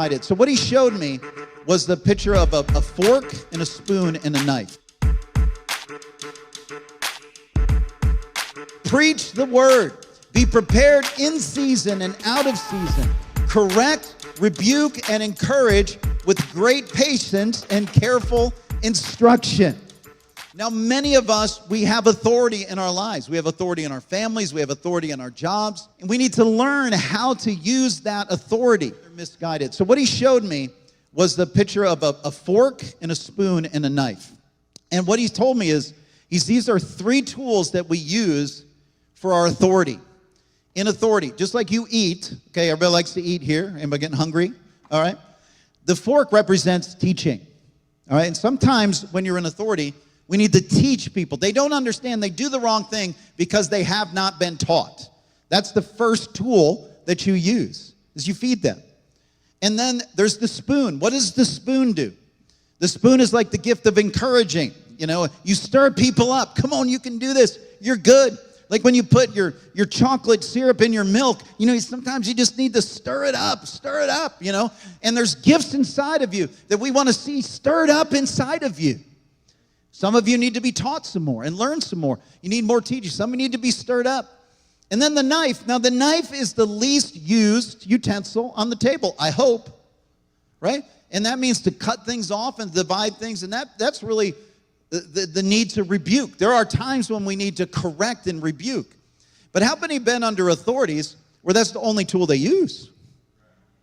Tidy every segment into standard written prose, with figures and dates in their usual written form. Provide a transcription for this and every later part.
So what he showed me was the picture of a fork and a spoon and a knife. Preach the word. Be prepared in season and out of season. Correct, rebuke, and encourage with great patience and careful instruction. Now, many of us, we have authority in our lives. We have authority in our families. We have authority in our jobs. And we need to learn how to use that authority. They're misguided. So what he showed me was the picture of a fork and a spoon and a knife. And what he's told me is, these are three tools that we use for our authority. In authority, just like you eat, okay, everybody likes to eat here. Anybody getting hungry? All right. The fork represents teaching. All right. And sometimes when you're in authority, we need to teach people. They don't understand. They do the wrong thing because they have not been taught. That's the first tool that you use, is you feed them. And then there's the spoon. What does the spoon do? The spoon is like the gift of encouraging. You know, you stir people up. Come on, you can do this. You're good. Like when you put your chocolate syrup in your milk, you know, sometimes you just need to stir it up, you know. And there's gifts inside of you that we want to see stirred up inside of you. Some of you need to be taught some more and learn some more. You need more teaching. Some of you need to be stirred up. And then the knife. Now, the knife is the least used utensil on the table, I hope, right? And that means to cut things off and divide things, and that's really the need to rebuke. There are times when we need to correct and rebuke. But how many have been under authorities where that's the only tool they use?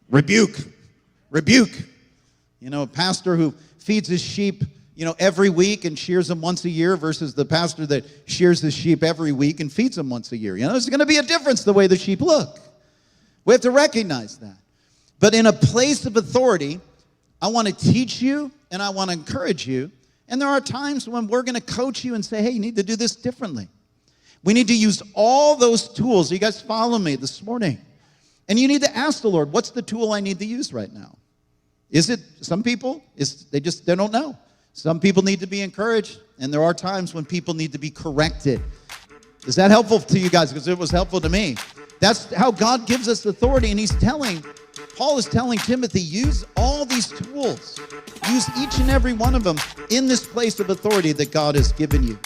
Rebuke. Rebuke. You know, a pastor who feeds his sheep, you know, every week and shears them once a year versus the pastor that shears his sheep every week and feeds them once a year. You know, there's going to be a difference the way the sheep look. We have to recognize that. But in a place of authority, I want to teach you and I want to encourage you. And there are times when we're going to coach you and say, hey, you need to do this differently. We need to use all those tools. You guys follow me this morning. And you need to ask the Lord, what's the tool I need to use right now? Is it, some people, they don't know. Some people need to be encouraged. And there are times when people need to be corrected. Is that helpful to you guys? Because it was helpful to me. That's how God gives us authority. And Paul is telling Timothy, use all these tools. Use each and every one of them in this place of authority that God has given you.